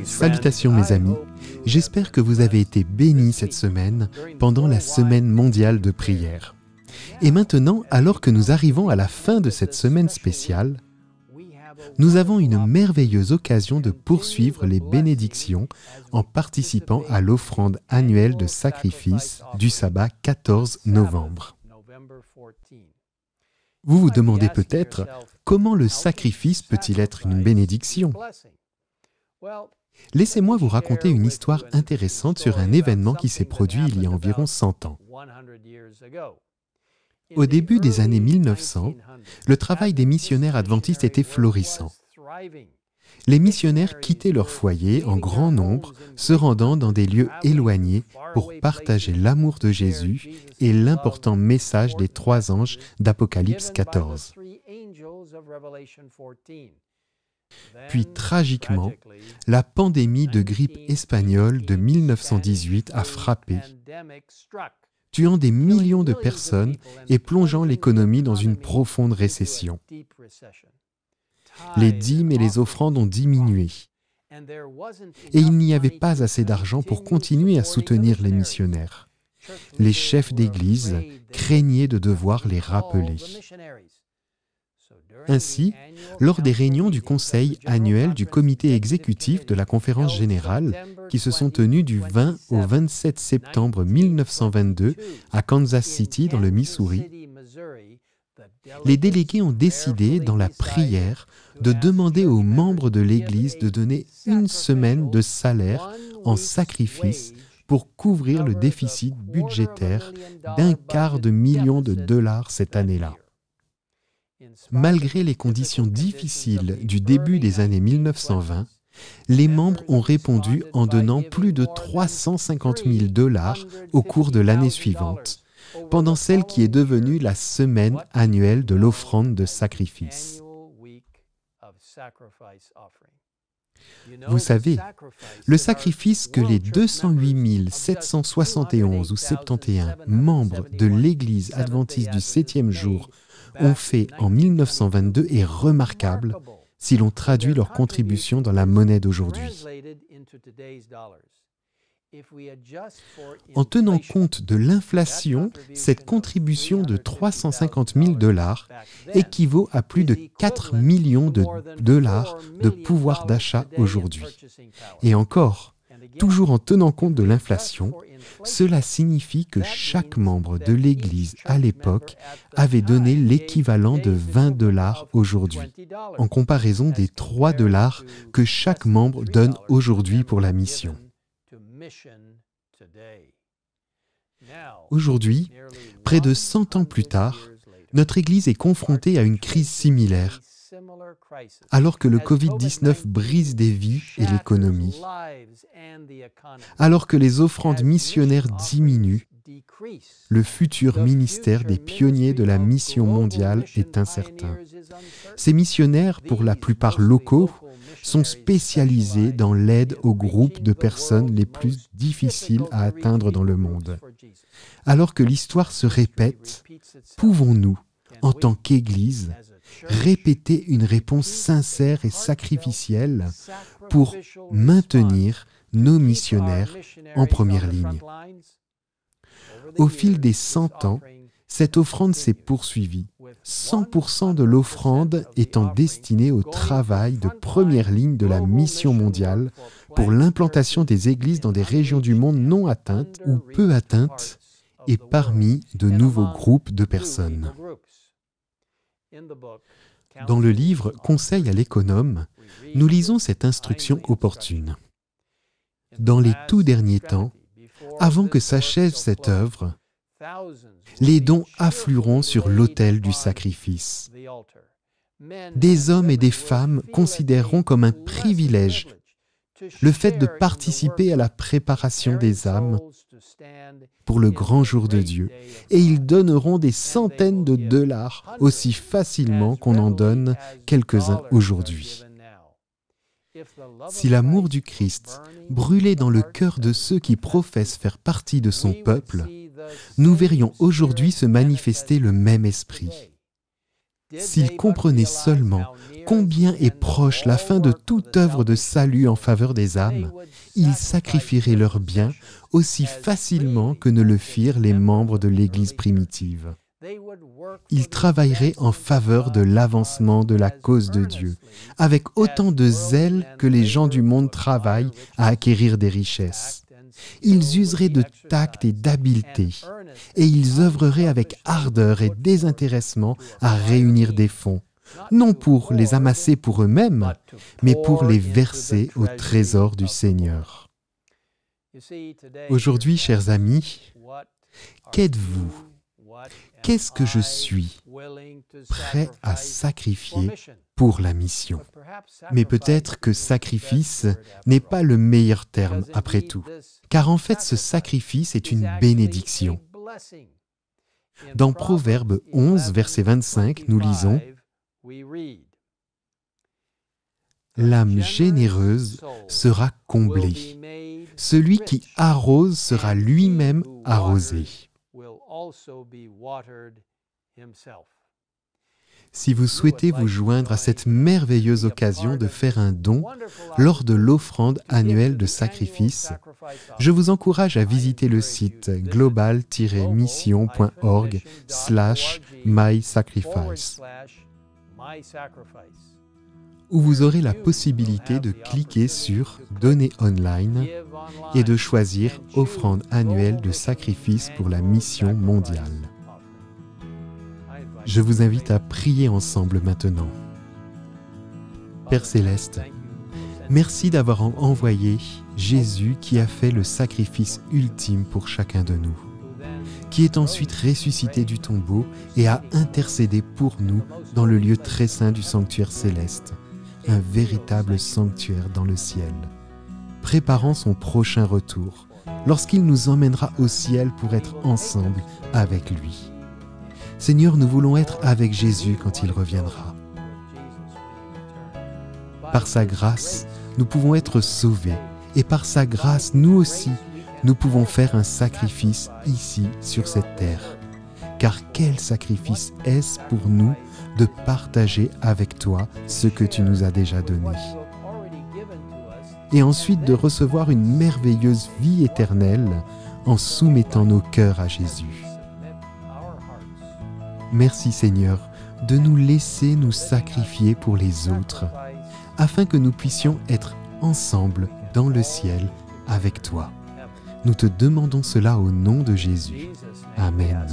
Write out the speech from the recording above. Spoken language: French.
Salutations mes amis, j'espère que vous avez été bénis cette semaine pendant la semaine mondiale de prière. Et maintenant, alors que nous arrivons à la fin de cette semaine spéciale, nous avons une merveilleuse occasion de poursuivre les bénédictions en participant à l'offrande annuelle de sacrifice du sabbat 14 novembre. Vous vous demandez peut-être, comment le sacrifice peut-il être une bénédiction ? Laissez-moi vous raconter une histoire intéressante sur un événement qui s'est produit il y a environ 100 ans. Au début des années 1900, le travail des missionnaires adventistes était florissant. Les missionnaires quittaient leur foyer en grand nombre, se rendant dans des lieux éloignés pour partager l'amour de Jésus et l'important message des 3 anges d'Apocalypse 14. Puis, tragiquement, la pandémie de grippe espagnole de 1918 a frappé, tuant des millions de personnes et plongeant l'économie dans une profonde récession. Les dîmes et les offrandes ont diminué. Et il n'y avait pas assez d'argent pour continuer à soutenir les missionnaires. Les chefs d'Église craignaient de devoir les rappeler. Ainsi, lors des réunions du conseil annuel du comité exécutif de la conférence générale, qui se sont tenues du 20 au 27 septembre 1922 à Kansas City, dans le Missouri, les délégués ont décidé, dans la prière, de demander aux membres de l'Église de donner 1 semaine de salaire en sacrifice pour couvrir le déficit budgétaire d'1/4 million de dollars cette année-là. Malgré les conditions difficiles du début des années 1920, les membres ont répondu en donnant plus de 350 000 dollars au cours de l'année suivante, pendant celle qui est devenue la semaine annuelle de l'offrande de sacrifice. Vous savez, le sacrifice que les 208 771 ou 71 membres de l'Église adventiste du 7e jour ont fait en 1922 est remarquable si l'on traduit leur contribution dans la monnaie d'aujourd'hui. En tenant compte de l'inflation, cette contribution de 350 000 dollars équivaut à plus de 4 millions de dollars de pouvoir d'achat aujourd'hui. Et encore, toujours en tenant compte de l'inflation, cela signifie que chaque membre de l'Église à l'époque avait donné l'équivalent de 20 dollars aujourd'hui, en comparaison des 3 dollars que chaque membre donne aujourd'hui pour la mission. Aujourd'hui, près de 100 ans plus tard, notre Église est confrontée à une crise similaire, alors que le Covid-19 brise des vies et l'économie, alors que les offrandes missionnaires diminuent, le futur ministère des pionniers de la mission mondiale est incertain. Ces missionnaires, pour la plupart locaux, sont spécialisés dans l'aide aux groupes de personnes les plus difficiles à atteindre dans le monde. Alors que l'histoire se répète, pouvons-nous, en tant qu'Église, répéter une réponse sincère et sacrificielle pour maintenir nos missionnaires en première ligne? Au fil des 100 ans, cette offrande s'est poursuivie, 100% de l'offrande étant destinée au travail de première ligne de la mission mondiale pour l'implantation des églises dans des régions du monde non atteintes ou peu atteintes et parmi de nouveaux groupes de personnes. Dans le livre « Conseil à l'économe », nous lisons cette instruction opportune. Dans les tout derniers temps, avant que s'achève cette œuvre, les dons afflueront sur l'autel du sacrifice. Des hommes et des femmes considéreront comme un privilège le fait de participer à la préparation des âmes pour le grand jour de Dieu, et ils donneront des centaines de dollars aussi facilement qu'on en donne quelques-uns aujourd'hui. Si l'amour du Christ brûlait dans le cœur de ceux qui professent faire partie de son peuple, nous verrions aujourd'hui se manifester le même esprit. S'ils comprenaient seulement combien est proche la fin de toute œuvre de salut en faveur des âmes, ils sacrifieraient leurs biens aussi facilement que ne le firent les membres de l'Église primitive. Ils travailleraient en faveur de l'avancement de la cause de Dieu, avec autant de zèle que les gens du monde travaillent à acquérir des richesses. Ils useraient de tact et d'habileté, et ils œuvreraient avec ardeur et désintéressement à réunir des fonds, non pour les amasser pour eux-mêmes, mais pour les verser au trésor du Seigneur. Aujourd'hui, chers amis, qu'êtes-vous? Qu'est-ce que je suis prêt à sacrifier pour la mission? Mais peut-être que sacrifice n'est pas le meilleur terme après tout, car en fait ce sacrifice est une bénédiction. Dans Proverbe 11, verset 25, nous lisons « L'âme généreuse sera comblée. Celui qui arrose sera lui-même arrosé. » Si vous souhaitez vous joindre à cette merveilleuse occasion de faire un don lors de l'offrande annuelle de sacrifice, je vous encourage à visiter le site global-mission.org/mysacrifice, où vous aurez la possibilité de cliquer sur « Donner online » et de choisir « Offrande annuelle de sacrifice pour la mission mondiale ». Je vous invite à prier ensemble maintenant. Père Céleste, merci d'avoir envoyé Jésus qui a fait le sacrifice ultime pour chacun de nous, qui est ensuite ressuscité du tombeau et a intercédé pour nous dans le lieu très saint du sanctuaire céleste, un véritable sanctuaire dans le ciel, préparant son prochain retour, lorsqu'il nous emmènera au ciel pour être ensemble avec lui. Seigneur, nous voulons être avec Jésus quand il reviendra. Par sa grâce, nous pouvons être sauvés, et par sa grâce, nous aussi, nous pouvons faire un sacrifice ici, sur cette terre. Car quel sacrifice est-ce pour nous de partager avec toi ce que tu nous as déjà donné, et ensuite de recevoir une merveilleuse vie éternelle en soumettant nos cœurs à Jésus. Merci Seigneur de nous laisser nous sacrifier pour les autres, afin que nous puissions être ensemble dans le ciel avec toi. Nous te demandons cela au nom de Jésus. Amen.